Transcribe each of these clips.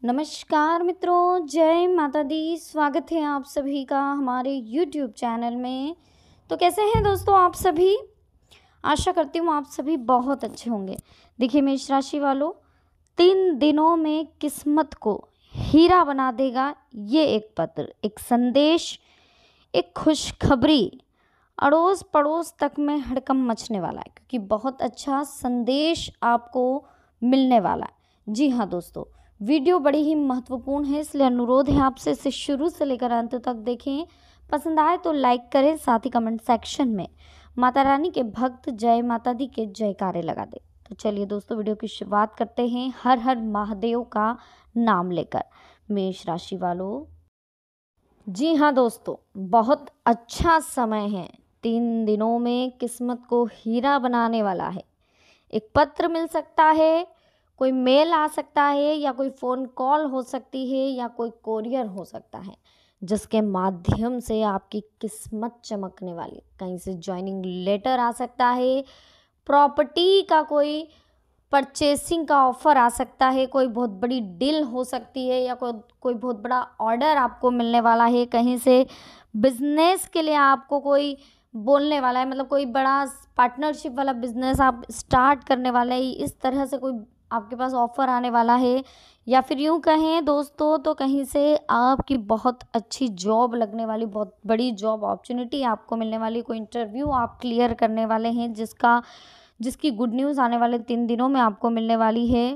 नमस्कार मित्रों, जय माता दी। स्वागत है आप सभी का हमारे YouTube चैनल में। तो कैसे हैं दोस्तों आप सभी? आशा करती हूँ आप सभी बहुत अच्छे होंगे। देखिए मेष राशि वालों, 3 दिनों में किस्मत को हीरा बना देगा ये एक पत्र, एक संदेश, एक खुशखबरी अड़ोस पड़ोस तक में हड़कंप मचने वाला है, क्योंकि बहुत अच्छा संदेश आपको मिलने वाला है। जी हाँ दोस्तों, वीडियो बड़ी ही महत्वपूर्ण है, इसलिए अनुरोध है आपसे इसे शुरू से लेकर अंत तक देखें। पसंद आए तो लाइक करें, साथ ही कमेंट सेक्शन में माता रानी के भक्त जय माता दी के जयकारे लगा दें। तो चलिए दोस्तों, वीडियो की शुरुआत करते हैं हर हर महादेव का नाम लेकर। मेष राशि वालों, जी हाँ दोस्तों, बहुत अच्छा समय है। 3 दिनों में किस्मत को हीरा बनाने वाला है। एक पत्र मिल सकता है, कोई मेल आ सकता है, या कोई फ़ोन कॉल हो सकती है, या कोई कोरियर हो सकता है, जिसके माध्यम से आपकी किस्मत चमकने वाली। कहीं से जॉइनिंग लेटर आ सकता है, प्रॉपर्टी का कोई परचेसिंग का ऑफ़र आ सकता है, कोई बहुत बड़ी डील हो सकती है, या कोई बहुत बड़ा ऑर्डर आपको मिलने वाला है। कहीं से बिजनेस के लिए आपको कोई बोलने वाला है, मतलब कोई बड़ा पार्टनरशिप वाला बिजनेस आप स्टार्ट करने वाले हैं, इस तरह से कोई आपके पास ऑफ़र आने वाला है। या फिर यूँ कहें दोस्तों, तो कहीं से आपकी बहुत अच्छी जॉब लगने वाली, बहुत बड़ी जॉब अपॉर्चुनिटी आपको मिलने वाली, कोई इंटरव्यू आप क्लियर करने वाले हैं, जिसकी गुड न्यूज़ आने वाले 3 दिनों में आपको मिलने वाली है।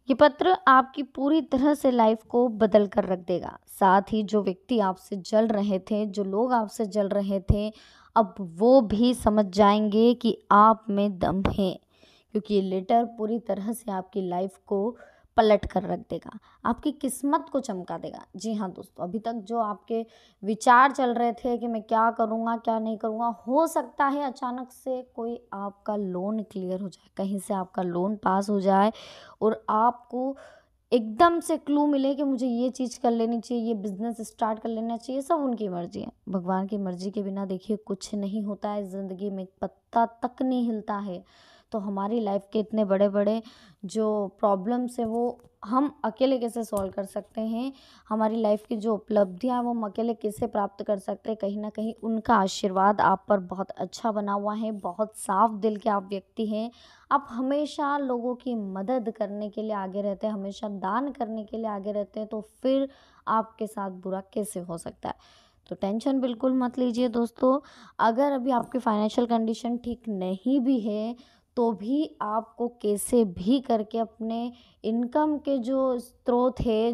ये पत्र आपकी पूरी तरह से लाइफ को बदल कर रख देगा। साथ ही जो व्यक्ति आपसे जल रहे थे, जो लोग आपसे जल रहे थे, अब वो भी समझ जाएंगे कि आप में दम है, क्योंकि ये लेटर पूरी तरह से आपकी लाइफ को पलट कर रख देगा, आपकी किस्मत को चमका देगा। जी हाँ दोस्तों, अभी तक जो आपके विचार चल रहे थे कि मैं क्या करूँगा क्या नहीं करूँगा, हो सकता है अचानक से कोई आपका लोन क्लियर हो जाए, कहीं से आपका लोन पास हो जाए और आपको एकदम से क्लू मिले कि मुझे ये चीज़ कर लेनी चाहिए, ये बिज़नेस स्टार्ट कर लेना चाहिए। सब उनकी मर्ज़ी है। भगवान की मर्ज़ी के बिना देखिए कुछ नहीं होता है ज़िंदगी में, पत्ता तक नहीं हिलता है। तो हमारी लाइफ के इतने बड़े बड़े जो प्रॉब्लम्स हैं, वो हम अकेले कैसे सॉल्व कर सकते हैं, हमारी लाइफ की जो उपलब्धियाँ हैं वो हम अकेले कैसे प्राप्त कर सकते हैं। कहीं ना कहीं उनका आशीर्वाद आप पर बहुत अच्छा बना हुआ है। बहुत साफ दिल के आप व्यक्ति हैं। आप हमेशा लोगों की मदद करने के लिए आगे रहते हैं, हमेशा दान करने के लिए आगे रहते हैं। तो फिर आपके साथ बुरा कैसे हो सकता है? तो टेंशन बिल्कुल मत लीजिए दोस्तों। अगर अभी आपकी फाइनेंशियल कंडीशन ठीक नहीं भी है, तो भी आपको कैसे भी करके अपने इनकम के जो स्रोत है,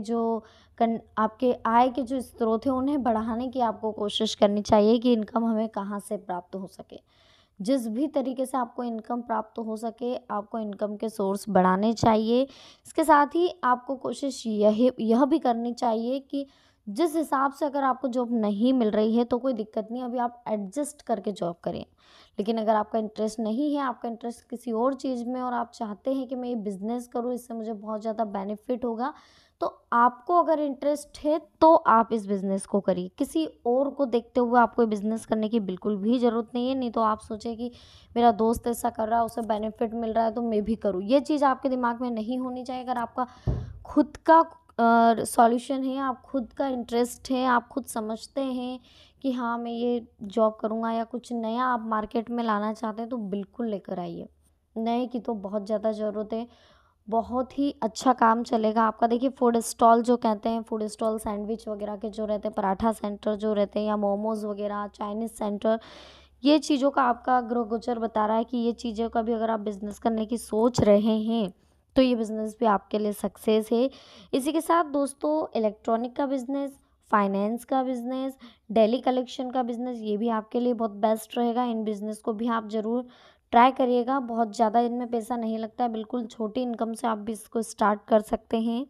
आपके आय के जो स्रोत है, उन्हें बढ़ाने की आपको कोशिश करनी चाहिए कि इनकम हमें कहाँ से प्राप्त हो सके। जिस भी तरीके से आपको इनकम प्राप्त हो सके, आपको इनकम के सोर्स बढ़ाने चाहिए। इसके साथ ही आपको कोशिश यह भी करनी चाहिए कि जिस हिसाब से अगर आपको जॉब नहीं मिल रही है तो कोई दिक्कत नहीं, अभी आप एडजस्ट करके जॉब करें। लेकिन अगर आपका इंटरेस्ट नहीं है, आपका इंटरेस्ट किसी और चीज़ में, और आप चाहते हैं कि मैं ये बिज़नेस करूँ, इससे मुझे बहुत ज़्यादा बेनिफिट होगा, तो आपको अगर इंटरेस्ट है तो आप इस बिज़नेस को करिए। किसी और को देखते हुए आपको बिज़नेस करने की बिल्कुल भी ज़रूरत नहीं है। नहीं तो आप सोचें कि मेरा दोस्त ऐसा कर रहा है, उसे बेनिफिट मिल रहा है, तो मैं भी करूँ। ये चीज़ आपके दिमाग में नहीं होनी चाहिए। अगर आपका खुद का सॉल्यूशन है, आप खुद का इंटरेस्ट है, आप खुद समझते हैं कि हाँ मैं ये जॉब करूँगा, या कुछ नया आप मार्केट में लाना चाहते हैं, तो बिल्कुल लेकर आइए। नए की तो बहुत ज़्यादा ज़रूरत है। बहुत ही अच्छा काम चलेगा आपका। देखिए फूड स्टॉल जो कहते हैं, फूड स्टॉल सैंडविच वगैरह के जो रहते हैं, पराठा सेंटर जो रहते हैं, या मोमोज़ वगैरह, चाइनीज़ सेंटर, ये चीज़ों का आपका गृह गोचर बता रहा है कि ये चीज़ों का भी अगर आप बिज़नेस करने की सोच रहे हैं, तो ये बिज़नेस भी आपके लिए सक्सेस है। इसी के साथ दोस्तों, इलेक्ट्रॉनिक का बिज़नेस, फाइनेंस का बिज़नेस, डेली कलेक्शन का बिज़नेस, ये भी आपके लिए बहुत बेस्ट रहेगा। इन बिज़नेस को भी आप ज़रूर ट्राई करिएगा। बहुत ज़्यादा इनमें पैसा नहीं लगता है, बिल्कुल छोटी इनकम से आप भी इसको स्टार्ट कर सकते हैं।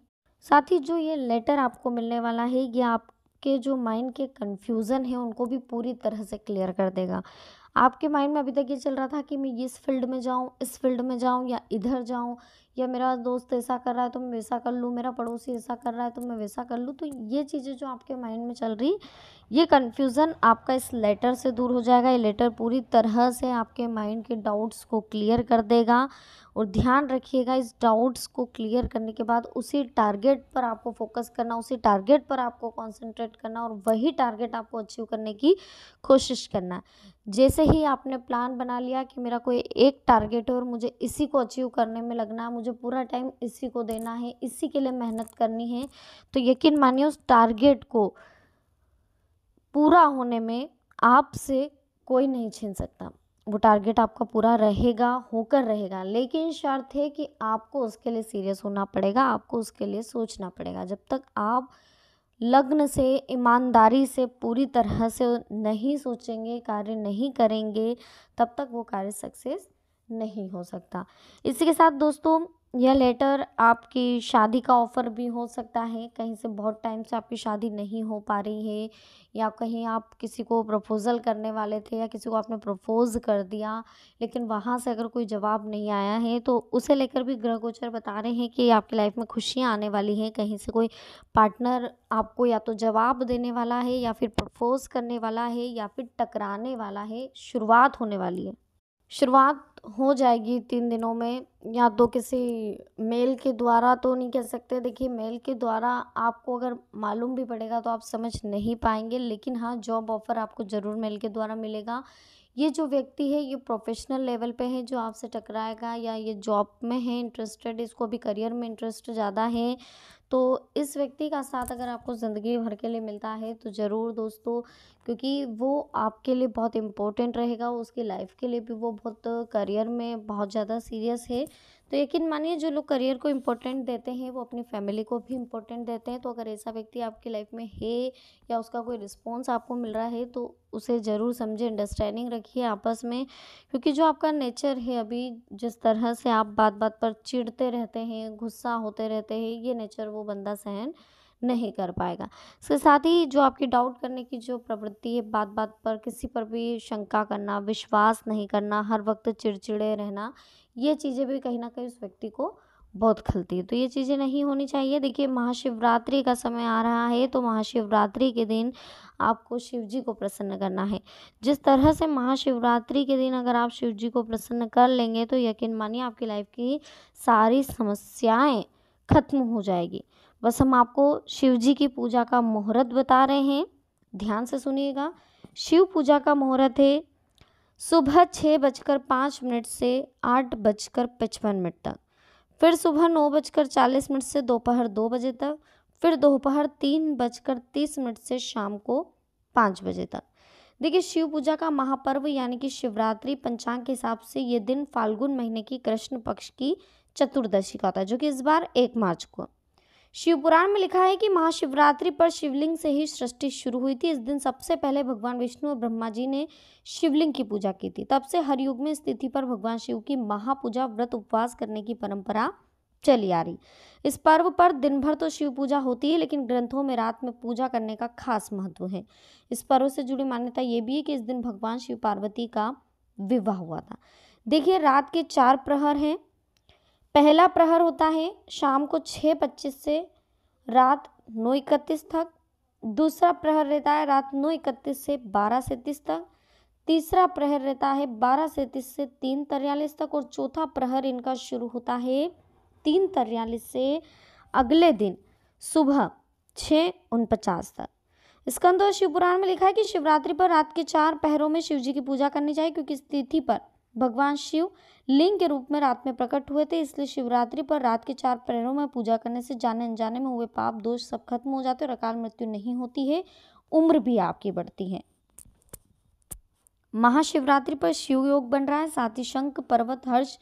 साथ ही जो ये लेटर आपको मिलने वाला है, ये आपके जो माइंड के कन्फ्यूज़न है उनको भी पूरी तरह से क्लियर कर देगा। आपके माइंड में अभी तक ये चल रहा था कि मैं इस फील्ड में जाऊँ, इस फील्ड में जाऊँ, या इधर जाऊँ, या मेरा दोस्त ऐसा कर रहा है तो मैं वैसा कर लूँ, मेरा पड़ोसी ऐसा कर रहा है तो मैं वैसा कर लूँ। तो ये चीज़ें जो आपके माइंड में चल रही, ये कन्फ्यूज़न आपका इस लेटर से दूर हो जाएगा। ये लेटर पूरी तरह से आपके माइंड के डाउट्स को क्लियर कर देगा। और ध्यान रखिएगा, इस डाउट्स को क्लियर करने के बाद उसी टारगेट पर आपको फोकस करना, उसी टारगेट पर आपको कॉन्सेंट्रेट करना और वही टारगेट आपको अचीव करने की कोशिश करना। जैसे ही आपने प्लान बना लिया कि मेरा कोई एक टारगेट है और मुझे इसी को अचीव करने में लगना है, मुझे पूरा टाइम इसी को देना है, इसी के लिए मेहनत करनी है, तो यकीन मानिए उस टारगेट को पूरा होने में आपसे कोई नहीं छीन सकता। वो टारगेट आपका पूरा रहेगा, होकर रहेगा। लेकिन शर्त है कि आपको उसके लिए सीरियस होना पड़ेगा, आपको उसके लिए सोचना पड़ेगा। जब तक आप लग्न से, ईमानदारी से, पूरी तरह से नहीं सोचेंगे, कार्य नहीं करेंगे, तब तक वो कार्य सक्सेस नहीं हो सकता। इसी के साथ दोस्तों, यह लेटर आपकी शादी का ऑफ़र भी हो सकता है। कहीं से बहुत टाइम से आपकी शादी नहीं हो पा रही है, या कहीं आप किसी को प्रपोज़ल करने वाले थे या किसी को आपने प्रपोज़ कर दिया, लेकिन वहाँ से अगर कोई जवाब नहीं आया है, तो उसे लेकर भी ग्रह गोचर बता रहे हैं कि आपकी लाइफ में खुशियाँ आने वाली हैं। कहीं से कोई पार्टनर आपको या तो जवाब देने वाला है, या फिर प्रपोज़ करने वाला है, या फिर टकराने वाला है। शुरुआत होने वाली है, शुरुआत हो जाएगी 3 दिनों में, या तो किसी मेल के द्वारा तो नहीं कह सकते। देखिए, मेल के द्वारा आपको अगर मालूम भी पड़ेगा तो आप समझ नहीं पाएंगे, लेकिन हाँ, जॉब ऑफ़र आपको ज़रूर मेल के द्वारा मिलेगा। ये जो व्यक्ति है, ये प्रोफेशनल लेवल पे है जो आपसे टकराएगा, या ये जॉब में है इंटरेस्टेड, इसको भी करियर में इंटरेस्ट ज़्यादा है। तो इस व्यक्ति का साथ अगर आपको ज़िंदगी भर के लिए मिलता है तो ज़रूर दोस्तों, क्योंकि वो आपके लिए बहुत इम्पोर्टेंट रहेगा, उसकी लाइफ के लिए भी वो बहुत करियर में बहुत ज़्यादा सीरियस है। तो यकीन मानिए, जो लोग करियर को इम्पोर्टेंट देते हैं वो अपनी फैमिली को भी इम्पोर्टेंट देते हैं। तो अगर ऐसा व्यक्ति आपकी लाइफ में है, या उसका कोई रिस्पॉन्स आपको मिल रहा है, तो उसे ज़रूर समझे, अंडरस्टैंडिंग रखिए आपस में। क्योंकि जो आपका नेचर है अभी, जिस तरह से आप बात बात पर चिढ़ते रहते हैं, गुस्सा होते रहते हैं, ये नेचर वो बंदा सहन नहीं कर पाएगा। इसके साथ ही जो आपकी डाउट करने की जो प्रवृत्ति है, बात बात पर किसी पर भी शंका करना, विश्वास नहीं करना, हर वक्त चिड़चिड़े रहना, ये चीज़ें भी कहीं ना कहीं उस व्यक्ति को बहुत खलती है। तो ये चीज़ें नहीं होनी चाहिए। देखिए, महाशिवरात्रि का समय आ रहा है, तो महाशिवरात्रि के दिन आपको शिव जी को प्रसन्न करना है। जिस तरह से महाशिवरात्रि के दिन अगर आप शिव जी को प्रसन्न कर लेंगे, तो यकीन मानिए आपकी लाइफ की सारी समस्याएं खत्म हो जाएगी। बस हम आपको शिव जी की पूजा का मुहूर्त बता रहे हैं, ध्यान से सुनिएगा। शिव पूजा का मुहूर्त है सुबह 6:05 से 8:55 तक, फिर सुबह 9:40 से दोपहर 2 बजे तक, फिर दोपहर 3:30 से शाम को 5 बजे तक। देखिए, शिव पूजा का महापर्व यानी कि शिवरात्रि, पंचांग के हिसाब से ये दिन फाल्गुन महीने की कृष्ण पक्ष की चतुर्दशी का होता है, जो कि इस बार 1 मार्च को। शिव पुराण में लिखा है कि महाशिवरात्रि पर शिवलिंग से ही सृष्टि शुरू हुई थी। इस दिन सबसे पहले भगवान विष्णु और ब्रह्मा जी ने शिवलिंग की पूजा की थी। तब से हर युग में इस तिथि पर भगवान शिव की महापूजा, व्रत, उपवास करने की परंपरा चली आ रही। इस पर्व पर दिन भर तो शिव पूजा होती है, लेकिन ग्रंथों में रात में पूजा करने का खास महत्व है। इस पर्व से जुड़ी मान्यता ये भी है कि इस दिन भगवान शिव पार्वती का विवाह हुआ था। देखिए, रात के 4 प्रहर हैं। पहला प्रहर होता है शाम को 6:25 से रात 9:31 तक। दूसरा प्रहर रहता है रात 9:31 से 12:30 तक। तीसरा प्रहर रहता है 12:30 से 3:43 तक। और चौथा प्रहर इनका शुरू होता है 3:43 से अगले दिन सुबह 6:49 तक। स्कंद और शिव पुराण में लिखा है कि शिवरात्रि पर रात के 4 पहरों में शिव जी की पूजा करनी चाहिए, क्योंकि इस तिथि पर भगवान शिव लिंग के रूप में रात में प्रकट हुए थे। इसलिए शिवरात्रि पर रात के 4 प्रहरों में पूजा करने से जाने अनजाने में हुए पाप दोष सब खत्म हो जाते हैं और अकाल मृत्यु नहीं होती है, उम्र भी आपकी बढ़ती है। महाशिवरात्रि पर शिव योग बन रहा है, साथ ही शंख, पर्वत, हर्ष,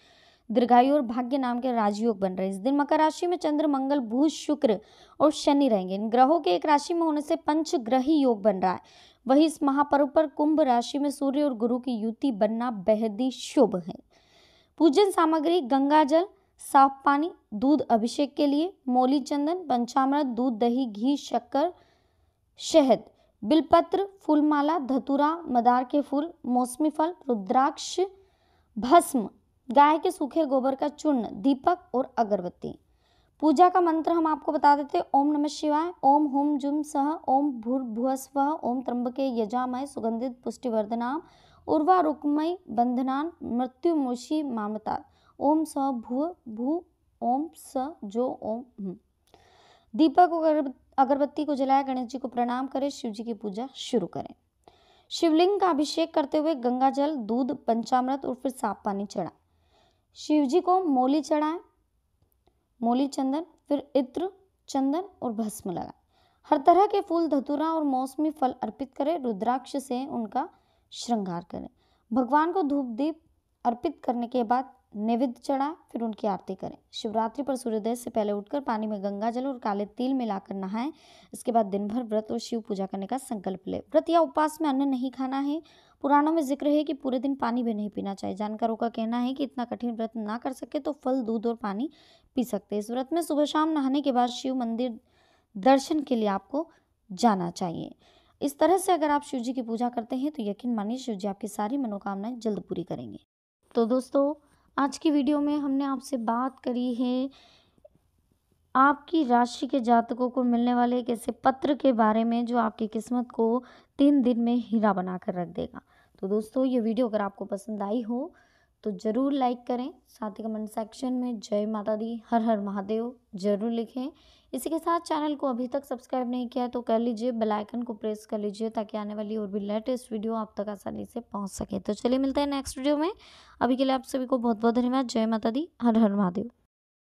दीर्घायु और भाग्य नाम के राजयोग बन रहे हैं। इस दिन मकर राशि में चंद्र, मंगल, बुध, शुक्र और शनि रहेंगे। इन ग्रहों के एक राशि में होने से पंचग्रही योग बन रहा है। वहीं इस महापर्व पर कुंभ राशि में सूर्य और गुरु की युति बनना बेहद ही शुभ है। पूजन सामग्री गंगा जल, साफ पानी, दूध अभिषेक के लिए, मौली चंदन, पंचामृत, दूध, दही, घी, शक्कर, शहद, बिलपत्र, फूलमाला, धतूरा, मदार के फूल, मौसमी फल, रुद्राक्ष, भस्म, गाय के सूखे गोबर का चूर्ण, दीपक और अगरबत्ती। पूजा का मंत्र हम आपको बता देते हैं। ओम नमः शिवाय, ओम हुम जुम सह, ओम भूर्भुवस्वः, ओम त्र्यंबके यजामहे सुगंधित पुष्टिवर्धनाम, उर्वारुकमयी बंधनान मृत्युमोषी मामता, ओम स भू भू, ओम स जो ओम हुम। दीपक और अगरबत्ती को जलाए गणेश जी को प्रणाम करें, शिव जी की पूजा शुरू करें। शिवलिंग का अभिषेक करते हुए गंगा जल, दूध, पंचामृत और फिर साफ पानी चढ़ाएं। शिव जी को मोली चढ़ाएं, मोली चंदन, फिर इत्र, चंदन और भस्म लगाएं। हर तरह के फूल, धतूरा और मौसमी फल अर्पित करें। रुद्राक्ष से उनका श्रृंगार करें। भगवान को धूप दीप अर्पित करने के बाद नैवेद्य चढ़ाएं, फिर उनकी आरती करें। शिवरात्रि पर सूर्योदय से पहले उठकर पानी में गंगा जल और काले तिल मिलाकर नहाएं। इसके बाद दिन भर व्रत और शिव पूजा करने का संकल्प लें। व्रत या उपवास में अन्न नहीं खाना है। पुराणों में जिक्र है कि पूरे दिन पानी भी नहीं पीना चाहिए। जानकारों का कहना है कि इतना कठिन व्रत ना कर सके तो फल, दूध और पानी पी सकते हैं। इस व्रत में सुबह शाम नहाने के बाद शिव मंदिर दर्शन के लिए आपको जाना चाहिए। इस तरह से अगर आप शिव जी की पूजा करते हैं तो यकीन मानिए शिव जी आपकी सारी मनोकामनाएं जल्द पूरी करेंगे। तो दोस्तों, आज की वीडियो में हमने आपसे बात करी है आपकी राशि के जातकों को मिलने वाले एक ऐसे पत्र के बारे में जो आपकी किस्मत को 3 दिन में हीरा बनाकर रख देगा। तो दोस्तों, ये वीडियो अगर आपको पसंद आई हो तो ज़रूर लाइक करें। साथ ही कमेंट सेक्शन में जय माता दी, हर हर महादेव ज़रूर लिखें। इसी के साथ चैनल को अभी तक सब्सक्राइब नहीं किया तो कर लीजिए, बेल आइकन को प्रेस कर लीजिए ताकि आने वाली और भी लेटेस्ट वीडियो आप तक आसानी से पहुंच सके। तो चलिए मिलते हैं नेक्स्ट वीडियो में। अभी के लिए आप सभी को बहुत बहुत धन्यवाद। जय माता दी, हर हर महादेव।